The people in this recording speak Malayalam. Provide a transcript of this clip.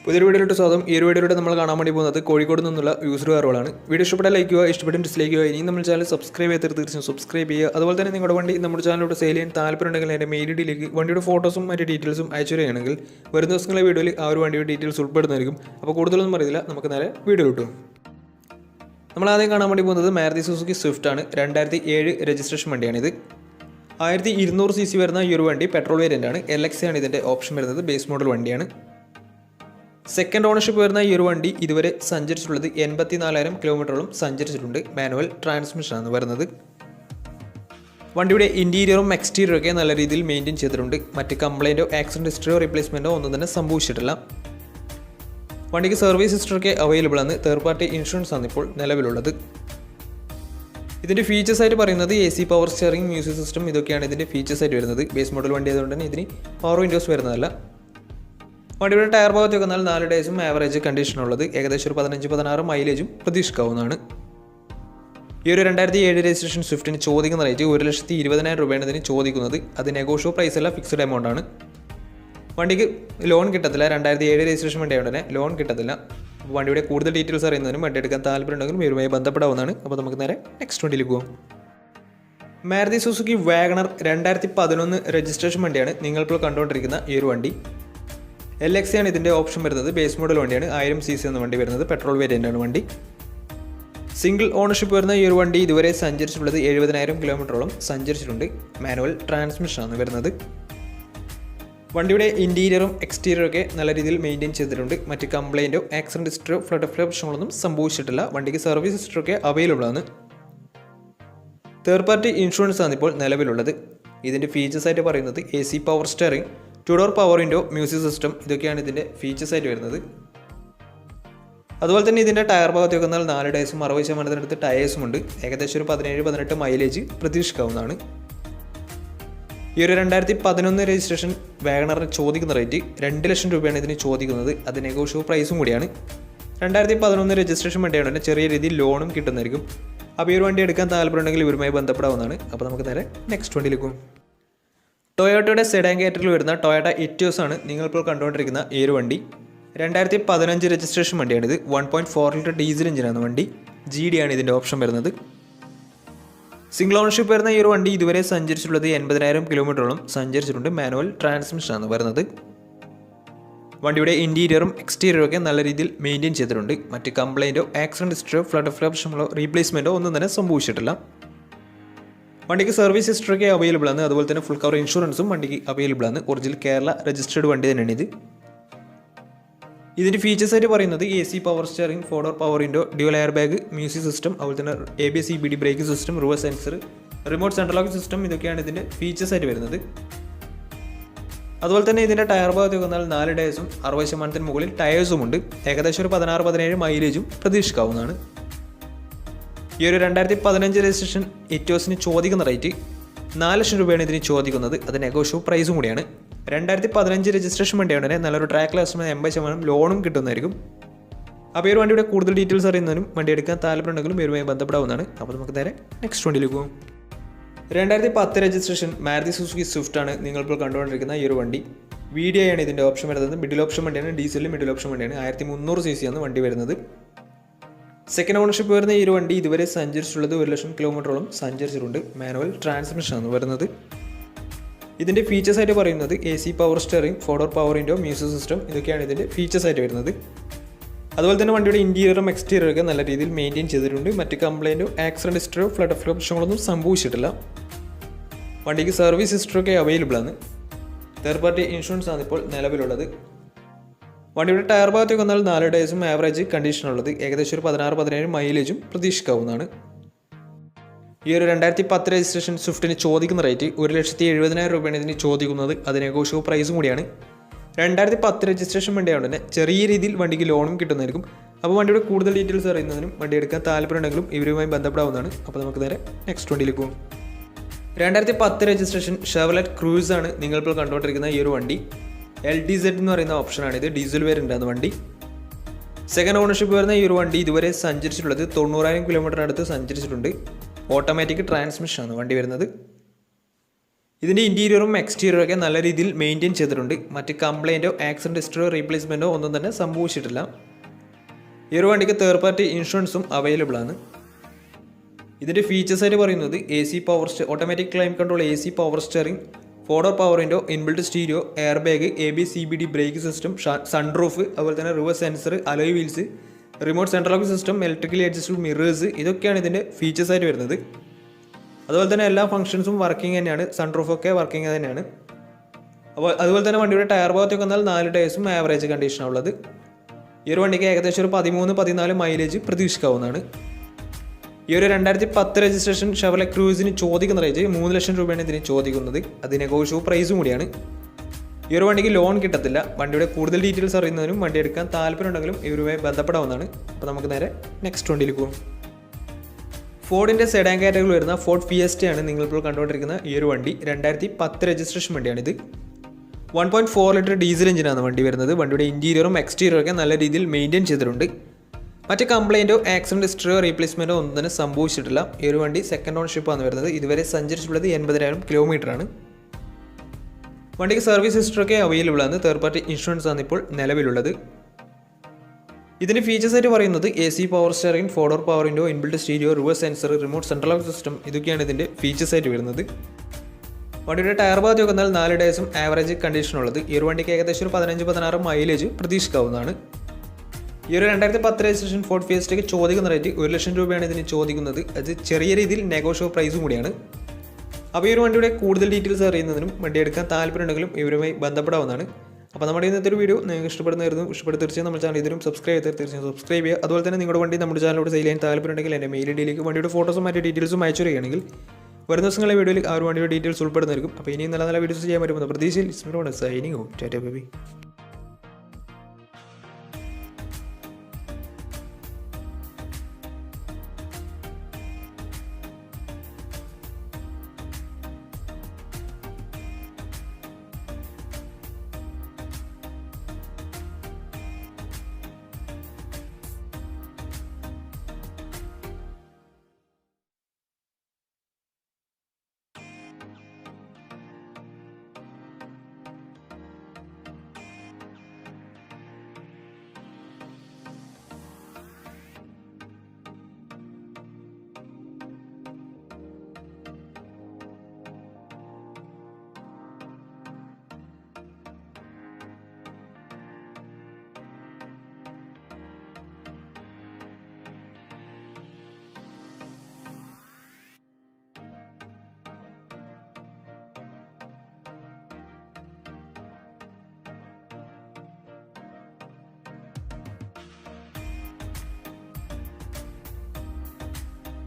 പുതിയൊരു വീഡിയോയിലോട്ട് സ്വാഗതം. ഈ ഒരു വീഡിയോയിലൂടെ നമ്മൾ കാണാൻ വേണ്ടി പോകുന്നത് കോഴിക്കോട് നിന്നുള്ള യൂസർ കാറുകളാണ്. വീഡിയോ ഇഷ്ടപ്പെട്ടാൽ ലൈക്ക് ചെയ്യുക, ഇഷ്ടപ്പെട്ട ഡിസ്ലൈക്ക് ചെയ്യുക. ഇനി നമ്മൾ ചാനൽ സബ്സ്ക്രൈബ് ചെയ്ത് തീർച്ചയായും സബ്സ്ക്രൈബ് ചെയ്യുക. അതുപോലെ തന്നെ നിങ്ങളുടെ വണ്ടി നമ്മുടെ ചാനലിലൂടെ സെയിൽ ചെയ്യാൻ താല്പര്യമുണ്ടെങ്കിൽ എൻ്റെ മെയിൽ ഐഡിയിലേക്ക് വണ്ടിയുടെ ഫോട്ടോസും മറ്റ് ഡീറ്റെയിൽസും അയച്ചു തരികയാണെങ്കിൽ വരുന്ന ദിവസങ്ങളിലെ വീഡിയോയിൽ ആ ഒരു വണ്ടിയുടെ ഡീറ്റെയിൽസ് ഉൾപ്പെടുന്നതായിരിക്കും. അപ്പോൾ കൂടുതലൊന്നും അറിയില്ല, നമുക്ക് നേരെ വീഡിയോ കിട്ടും. നമ്മൾ ആദ്യം കാണാൻ വേണ്ടി പോകുന്നത് മാരുതി സുസുക്കി സ്വിഫ്റ്റ് ആണ്. 2007 രജിസ്ട്രേഷൻ വണ്ടിയാണിത്. 1200 cc വരുന്ന ഈ ഒരു വണ്ടി പെട്രോൾ വേരിയൻ്റ് ആണ്. LX ആണ് ഇതിൻ്റെ ഓപ്ഷൻ വരുന്നത്. ബേസ് മോഡൽ വണ്ടിയാണ്. സെക്കൻഡ് ഓണർഷിപ്പ് വരുന്ന ഈ ഒരു വണ്ടി ഇതുവരെ സഞ്ചരിച്ചിട്ടുള്ളത് 84,000 കിലോമീറ്ററോളം സഞ്ചരിച്ചിട്ടുണ്ട്. മാനുവൽ ട്രാൻസ്മിഷനാണ് വരുന്നത്. വണ്ടിയുടെ ഇൻറ്റീരിയറും എക്സ്റ്റീരിയറും ഒക്കെ നല്ല രീതിയിൽ മെയിൻറ്റെയിൻ ചെയ്തിട്ടുണ്ട്. മറ്റ് കംപ്ലൈൻറ്റോ ആക്സിഡൻറ്റ് ഹിസ്റ്ററിയോ റീപ്ലേസ്മെൻറ്റോ ഒന്നും തന്നെ സംഭവിച്ചിട്ടില്ല. വണ്ടിക്ക് സർവീസ് ഹിസ്റ്ററൊക്കെ അവൈലബിൾ ആണ്. തേർഡ് പാർട്ടി ഇൻഷുറൻസ് ആണ് ഇപ്പോൾ നിലവിലുള്ളത്. ഇതിൻ്റെ ഫീച്ചേഴ്സ് ആയിട്ട് പറയുന്നത് AC power steering, music system, ഇതൊക്കെയാണ് ഇതിൻ്റെ ഫീച്ചേഴ്സ് ആയിട്ട് വരുന്നത്. ബേസ് മോഡൽ വണ്ടി ആയതുകൊണ്ട് തന്നെ ഇതിന് പവർ വിൻഡോസ് വരുന്നതല്ല. വണ്ടിയുടെ ടയർ ഭാഗത്ത് വന്നാൽ 4 ഡേയ്സും ആവറേജ് കണ്ടീഷനുള്ളത്. ഏകദേശം ഒരു 15-16 മൈലേജും പ്രതീക്ഷിക്കാവുന്നതാണ്. ഈ ഒരു 2007 രജിസ്ട്രേഷൻ സ്വിഫ്റ്റിന് ചോദിക്കുന്ന റേറ്റ് 1,20,000 രൂപയാണ് ഇതിന് ചോദിക്കുന്നത്. അത് നെഗോഷ്യോ പ്രൈസ് അല്ല, ഫിക്സ്ഡ് എമൗണ്ട് ആണ്. വണ്ടിക്ക് ലോൺ കിട്ടത്തില്ല. 2007 രജിസ്ട്രേഷൻ വണ്ടി ആയതുകൊണ്ട് തന്നെ ലോൺ കിട്ടത്തില്ല. അപ്പോൾ വണ്ടിയുടെ കൂടുതൽ ഡീറ്റെയിൽസ് അറിയുന്നതിനും വണ്ടി എടുക്കാൻ താല്പര്യമുണ്ടെങ്കിലും ഇവരുമായി ബന്ധപ്പെടാവുന്നതാണ്. അപ്പോൾ നമുക്ക് നേരെ നെക്സ്റ്റ് വണ്ടിയിൽ പോകാം. മാരുതി സുസുക്കി വാഗണർ 2011 രജിസ്ട്രേഷൻ വണ്ടിയാണ് നിങ്ങളിപ്പോൾ കണ്ടുകൊണ്ടിരിക്കുന്ന ഈ ഒരു വണ്ടി. LX ആണ് ഇതിൻ്റെ ഓപ്ഷൻ വരുന്നത്. ബേസ് മോഡൽ വണ്ടിയാണ്. 1000 cc എന്ന വണ്ടി വരുന്നത്. പെട്രോൾ വേരിയൻ്റ് ആണ് വണ്ടി. സിംഗിൾ ഓണർഷിപ്പ് വരുന്ന ഈ ഒരു വണ്ടി ഇതുവരെ സഞ്ചരിച്ചിട്ടുള്ളത് 70,000 കിലോമീറ്ററോളം സഞ്ചരിച്ചിട്ടുണ്ട്. മാനുവൽ ട്രാൻസ്മിഷനാണ് വരുന്നത്. വണ്ടിയുടെ ഇൻറ്റീരിയറും എക്സ്റ്റീരിയറും ഒക്കെ നല്ല രീതിയിൽ മെയിൻറ്റെയിൻ ചെയ്തിട്ടുണ്ട്. മറ്റ് കംപ്ലൈൻറ്റോ ആക്സിഡൻറ്റ് ഹിസ്റ്ററോ ഫ്ലഡ് പ്രശ്നങ്ങളൊന്നും സംഭവിച്ചിട്ടില്ല. വണ്ടിക്ക് സർവീസ് ഹിസ്റ്ററൊക്കെ അവൈലബിൾ ആണ്. തേർഡ് പാർട്ടി ഇൻഷുറൻസ് ആണ് ഇപ്പോൾ നിലവിലുള്ളത്. ഇതിൻ്റെ ഫീച്ചേഴ്സ് ആയിട്ട് പറയുന്നത് AC power steering, 2 door power window, music system, ഇതൊക്കെയാണ് ഇതിൻ്റെ ഫീച്ചേഴ്സ് ആയിട്ട് വരുന്നത്. അതുപോലെ തന്നെ ഇതിൻ്റെ ടയർ ഭാഗത്ത് വന്നാൽ 4 ഡേയ്സും 60% ടയേഴ്സും ഉണ്ട്. ഏകദേശം ഒരു 17-18 മൈലേജ് പ്രതീക്ഷിക്കാവുന്നതാണ്. ഈ ഒരു 2011 രജിസ്ട്രേഷൻ വാഗണറിന് ചോദിക്കുന്ന റേറ്റ് 2 ലക്ഷം രൂപയാണ് ഇതിന് ചോദിക്കുന്നത്. അത് നെഗോഷ്യോ പ്രൈസും കൂടിയാണ്. 2011 രജിസ്ട്രേഷൻ വണ്ടിയാണ് തന്നെ ചെറിയ രീതിയിൽ ലോണും കിട്ടുന്നതായിരിക്കും. അപ്പോൾ ഈ ഒരു വണ്ടി എടുക്കാൻ താല്പര്യമുണ്ടെങ്കിൽ ഇവരുമായി ബന്ധപ്പെടാവുന്നതാണ്. അപ്പോൾ നമുക്ക് നേരെ നെക്സ്റ്റ് വണ്ടിയിലേക്ക് പോകും. ടൊയോട്ടയുടെ സെഡാൻ കാറ്റഗറിയിൽ വരുന്ന ടൊയോട്ട ഇറ്റിയോസ് ആണ് നിങ്ങളിപ്പോൾ കണ്ടുകൊണ്ടിരിക്കുന്ന ഈ ഒരു വണ്ടി. 2015 രജിസ്ട്രേഷൻ വണ്ടിയാണിത്. 1.4 ലിറ്റർ ഡീസൽ എഞ്ചിനാണ് വണ്ടി. GD ആണ് ഇതിൻ്റെ ഓപ്ഷൻ വരുന്നത്. സിംഗിൾ ഓണർഷിപ്പ് വരുന്ന ഈ ഒരു വണ്ടി ഇതുവരെ സഞ്ചരിച്ചിട്ടുള്ളത് 80,000 കിലോമീറ്ററോളം സഞ്ചരിച്ചിട്ടുണ്ട്. മാനുവൽ ട്രാൻസ്മിഷനാണ് വരുന്നത്. വണ്ടിയുടെ ഇൻറ്റീരിയറും എക്സ്റ്റീരിയറും ഒക്കെ നല്ല രീതിയിൽ മെയിൻറ്റെയിൻ ചെയ്തിട്ടുണ്ട്. മറ്റ് കംപ്ലൈൻറ്റോ ആക്സിഡൻറ്റ് ഹിസ്റ്ററിയോ ഫ്ലഡ് പ്രശ്നങ്ങളോ റീപ്ലേസ്മെൻറ്റോ ഒന്നും തന്നെ സംഭവിച്ചിട്ടില്ല. വണ്ടിക്ക് സർവീസ് ഹിസ്റ്ററൊക്കെ അവൈലബിൾ ആണ്. അതുപോലെ തന്നെ ഫുൾ കവർ ഇൻഷുറൻസും വണ്ടിക്ക് അവൈലബിൾ ആണ്. ഒറിജിനൽ കേരള രജിസ്റ്റേർഡ് വണ്ടി തന്നെയാണ് ഇത്. ഇതിൻ്റെ ഫീച്ചേഴ്സ് ആയിട്ട് പറയുന്നത് AC power steering, 4 door power window, dual air bag, music system, അതുപോലെ തന്നെ ABS EBD brake system, reverse sensor, remote central lock system, ഇതൊക്കെയാണ് ഇതിൻ്റെ ഫീച്ചേഴ്സ് ആയിട്ട് വരുന്നത്. അതുപോലെ തന്നെ ഇതിൻ്റെ ടയർ ഭാഗത്ത് വന്നാൽ 4 ഡേയ്സും 60% മുകളിൽ ടയേഴ്സും ഉണ്ട്. ഏകദേശം ഒരു 16-17 മൈലേജും പ്രതീക്ഷിക്കാവുന്നതാണ്. ഈ ഒരു 2015 രജിസ്ട്രേഷൻ ഇറ്റിയോസിന് ചോദിക്കുന്ന റേറ്റ് 4 ലക്ഷം രൂപയാണ് ഇതിന് ചോദിക്കുന്നത്. അത് നെഗോഷ്യോ പ്രൈസും കൂടിയാണ്. 2015 രജിസ്ട്രേഷൻ വണ്ടിയാണ് തന്നെ നല്ലൊരു ട്രാക്ക് ലാസ്റ്റ് 80% ലോണും കിട്ടുന്നതായിരിക്കും. അപ്പോൾ ഈ ഒരു വണ്ടിയുടെ കൂടുതൽ ഡീറ്റെയിൽസ് അറിയുന്നതിനും വണ്ടി എടുക്കാൻ താല്പര്യമുണ്ടെങ്കിലും ഇവരുമായി ബന്ധപ്പെടാവുന്നതാണ്. അപ്പോൾ നമുക്ക് നേരെ നെക്സ്റ്റ് വണ്ടിയിലേക്ക് പോകും. 2010 രജിസ്ട്രേഷൻ മാരുതി സുസുക്കി സ്വിഫ്റ്റ് ആണ് നിങ്ങളിപ്പോൾ കണ്ടുകൊണ്ടിരിക്കുന്ന ഈ ഒരു വണ്ടി. VDI ആണ് ഇതിൻ്റെ ഓപ്ഷൻ വരുന്നത്. മിഡിൽ ഓപ്ഷൻ വണ്ടിയാണ്. ഡീസലിൽ മിഡിൽ ഓപ്ഷൻ വണ്ടിയാണ്. 1300 cc ആണ് വണ്ടി വരുന്നത്. സെക്കൻഡ് ഓണർഷിപ്പ് വരുന്ന ഈ ഒരു വണ്ടി ഇതുവരെ സഞ്ചരിച്ചിട്ടുള്ളത് 1 ലക്ഷം കിലോമീറ്ററോളം സഞ്ചരിച്ചിട്ടുണ്ട്. മാനുവൽ ട്രാൻസ്മിഷനാണ് വരുന്നത്. ഇതിൻ്റെ ഫീച്ചേഴ്സ് ആയിട്ട് പറയുന്നത് AC power steering, 4 door power window, music system, ഇതൊക്കെയാണ് ഇതിൻ്റെ ഫീച്ചേഴ്സ് ആയിട്ട് വരുന്നത്. അതുപോലെ തന്നെ വണ്ടിയുടെ ഇൻറ്റീരിയറും എക്സ്റ്റീരിയറും ഒക്കെ നല്ല രീതിയിൽ മെയിൻറ്റെയിൻ ചെയ്തിട്ടുണ്ട്. മറ്റ് കംപ്ലൈൻറ്റോ ആക്സിഡൻറ്റ് ഹിസ്റ്ററിയോ ഫ്ലഡ് പ്രശ്നങ്ങളൊന്നും സംഭവിച്ചിട്ടില്ല. വണ്ടിക്ക് സർവീസ് ഹിസ്റ്ററൊക്കെ അവൈലബിൾ ആണ്. തേർഡ് പാർട്ടി ഇൻഷുറൻസ് ആണ് ഇപ്പോൾ നിലവിലുള്ളത്. വണ്ടിയുടെ ടയർ ഭാഗത്തേക്ക് വന്നാൽ 4 ഡേയ്സും ആവറേജ് കണ്ടീഷനുള്ളത്. ഏകദേശം ഒരു 16-17 മൈലേജും പ്രതീക്ഷിക്കാവുന്നതാണ്. ഈ ഒരു 2010 രജിസ്ട്രേഷൻ സ്വിഫ്റ്റിന് ചോദിക്കുന്ന റേറ്റ് 1,70,000 രൂപയാണ് ഇതിന് ചോദിക്കുന്നത്. അത് നെഗോഷ്യോ പ്രൈസും കൂടിയാണ്. 2010 രജിസ്ട്രേഷൻ വണ്ടിയായതുകൊണ്ട് തന്നെ ചെറിയ രീതിയിൽ വണ്ടിക്ക് ലോണും കിട്ടുന്നതായിരിക്കും. അപ്പോൾ വണ്ടിയുടെ കൂടുതൽ ഡീറ്റെയിൽസ് അറിയുന്നതിനും വണ്ടി എടുക്കാൻ താല്പര്യമുണ്ടെങ്കിലും ഇവരുമായി ബന്ധപ്പെടാവുന്നതാണ്. അപ്പോൾ നമുക്ക് നേരെ നെക്സ്റ്റ് വണ്ടിയിലേക്ക് പോകും. 2010 രജിസ്ട്രേഷൻ ഷെവർലെറ്റ് ക്രൂസ് ആണ് നിങ്ങളിപ്പോൾ കണ്ടുകൊണ്ടിരിക്കുന്ന ഈ ഒരു വണ്ടി. LDZ എന്ന് പറയുന്ന ഓപ്ഷനാണ് ഇത്. ഡീസൽ വേരിയൻ്റ് ആണ് വണ്ടി. സെക്കൻഡ് ഓണർഷിപ്പ് വരുന്ന ഈ ഒരു വണ്ടി ഇതുവരെ സഞ്ചരിച്ചിട്ടുള്ളത് 90,000 കിലോമീറ്റർ അടുത്ത് സഞ്ചരിച്ചിട്ടുണ്ട്. ഓട്ടോമാറ്റിക് ട്രാൻസ്മിഷനാണ് വണ്ടി വരുന്നത്. ഇതിൻ്റെ ഇൻറ്റീരിയറും എക്സ്റ്റീരിയറും ഒക്കെ നല്ല രീതിയിൽ മെയിൻറ്റെയിൻ ചെയ്തിട്ടുണ്ട്. മറ്റ് കംപ്ലൈൻറ്റോ ആക്സിഡൻറ്റ് ഹിസ്റ്ററിയോ റീപ്ലേസ്മെൻറ്റോ ഒന്നും തന്നെ സംഭവിച്ചിട്ടില്ല. ഈ ഒരു വണ്ടിക്ക് തേർഡ് പാർട്ടി ഇൻഷുറൻസും അവൈലബിൾ ആണ്. ഇതിൻ്റെ ഫീച്ചേഴ്സായിട്ട് പറയുന്നത് AC power automatic climate control, AC power steering, 4-door power window, inbuilt stereo, air bag, ABS CBD brake system, sunroof, അതുപോലെ തന്നെ reverse sensor, alloy wheels, remote central lock system, electrically adjustable mirrors, ഇതൊക്കെയാണ് ഇതിൻ്റെ ഫീച്ചേഴ്സായിട്ട് വരുന്നത്. അതുപോലെ തന്നെ എല്ലാ ഫംഗ്ഷൻസും വർക്കിംഗ് തന്നെയാണ്. സൺറൂഫൊക്കെ വർക്കിംഗ് തന്നെയാണ്. അപ്പോൾ അതുപോലെ തന്നെ വണ്ടിയുടെ ടയർ ഭാഗത്തൊക്കെ വന്നാൽ 4 ടയേഴ്സും ആവറേജ് കണ്ടീഷനാണ് ഉള്ളത്. ഈ ഒരു വണ്ടിക്ക് ഏകദേശം ഒരു 13-14 മൈലേജ് പ്രതീക്ഷിക്കാവുന്നതാണ്. ഈ ഒരു 2010 രജിസ്ട്രേഷൻ ഷെവർലെ ക്രൂസിന് ചോദിക്കുന്ന റേറ്റ് 3 ലക്ഷം രൂപയാണ് ഇതിന് ചോദിക്കുന്നത്. അത് നെഗോഷ്യബിൾ പ്രൈസും കൂടിയാണ്. ഈ ഒരു വണ്ടിക്ക് ലോൺ കിട്ടത്തില്ല. വണ്ടിയുടെ കൂടുതൽ ഡീറ്റെയിൽസ് അറിയുന്നതിനും വണ്ടി എടുക്കാൻ താല്പര്യമുണ്ടെങ്കിലും ഇവരുമായി ബന്ധപ്പെടാവുന്നതാണ്. അപ്പോൾ നമുക്ക് നേരെ നെക്സ്റ്റ് വണ്ടിയിൽ പോകും. ഫോർഡിൻ്റെ സെഡാൻ കാറ്റഗറിയിൽ വരുന്ന ഫോർഡ് ഫിയസ്റ്റയാണ് നിങ്ങളിപ്പോൾ കണ്ടുകൊണ്ടിരിക്കുന്ന ഈ ഒരു വണ്ടി. 2010 രജിസ്ട്രേഷൻ വണ്ടിയാണിത്. 1.4 ലിറ്റർ ഡീസൽ എഞ്ചിനാണ് വണ്ടി വരുന്നത്. വണ്ടിയുടെ ഇൻറ്റീരിയറും എക്സ്റ്റീരിയറും ഒക്കെ നല്ല രീതിയിൽ മെയിൻറ്റെയിൻ ചെയ്തിട്ടുണ്ട്. മറ്റ് കംപ്ലൈൻറ്റോ ആക്സിഡൻറ്റ് ഹിസ്റ്ററിയോ റീപ്ലേസ്മെൻറ്റോ ഒന്നും തന്നെ സംഭവിച്ചിട്ടില്ല. ഈ ഒരു വണ്ടി സെക്കൻഡ് ഓൺഷിപ്പാണ് വരുന്നത്. ഇതുവരെ സഞ്ചരിച്ചിട്ടുള്ളത് 80,000 കിലോമീറ്ററാണ്. വണ്ടിക്ക് സർവീസ് ഹിസ്റ്ററൊക്കെ അവൈലബിൾ ആണ്. തേർഡ് പാർട്ടി ഇൻഷുറൻസ് ആണ് ഇപ്പോൾ നിലവിലുള്ളത്. ഇതിൻ്റെ ഫീച്ചേഴ്സായിട്ട് പറയുന്നത് AC power steering, 4-door power window, inbuilt stereo, reverse sensor, remote central lock system, ഇതൊക്കെയാണ് ഇതിൻ്റെ ഫീച്ചേഴ്സായിട്ട് വരുന്നത്. വണ്ടിയുടെ ടയർ ഭാഗത്ത് വന്നാൽ 4 ടയേഴ്സും ആവറേജ് കണ്ടീഷനുള്ളത്. ഈ ഒരു വണ്ടിക്ക് ഏകദേശം ഒരു 15-16 മൈലേജ് പ്രതീക്ഷിക്കാവുന്നതാണ്. ഈ ഒരു 2010 രജിസ്ട്രേഷൻ ഫോർഡ് ഫിയസ്റ്റയ്ക്ക് ചോദിക്കുന്ന റേറ്റ് 1 ലക്ഷം രൂപയാണ് ഇതിന് ചോദിക്കുന്നത്. അത് ചെറിയ രീതിയിൽ നെഗോഷ്യബിൾ പ്രൈസും കൂടിയാണ്. അപ്പോൾ ഈ ഒരു വണ്ടിയുടെ കൂടുതൽ ഡീറ്റെയിൽസ് അറിയുന്നതിനും വണ്ടി എടുക്കാൻ താല്പര്യമുണ്ടെങ്കിലും ഇവരുമായി ബന്ധപ്പെടാവുന്നതാണ്. അപ്പോൾ നമ്മുടെ ഇന്നത്തെ ഒരു വീഡിയോ നിങ്ങൾക്ക് ഇഷ്ടപ്പെടുന്നതായിരുന്നു. തീർച്ചയായും നമ്മുടെ ചാനൽ ഇതിലും സബ്സ്ക്രൈബ് ചെയ്യുക. അതുപോലെ തന്നെ നിങ്ങളുടെ വണ്ടി നമ്മുടെ ചാനലോട് സെയിൽ ചെയ്യാൻ താല്പര്യമുണ്ടെങ്കിൽ എൻ്റെ മെയിൽ ഐഡിയിലേക്ക് വണ്ടിയുടെ ഫോട്ടോസും മറ്റു ഡീറ്റെയിൽസും അയച്ചു തരികയാണെങ്കിൽ വരുന്ന ദിവസങ്ങളിലെ വീഡിയോയിൽ ആ ഒരു വണ്ടിയുടെ ഡീറ്റെയിൽസ് ഉൾപ്പെടുന്നതായിരിക്കും. അപ്പോൾ ഇനിയും നല്ല നല്ല വീഡിയോസ് ചെയ്യാൻ പറ്റുമെന്ന് പ്രതീക്ഷയിൽ സൈനിങ് ടാറ്റാ ബൈ.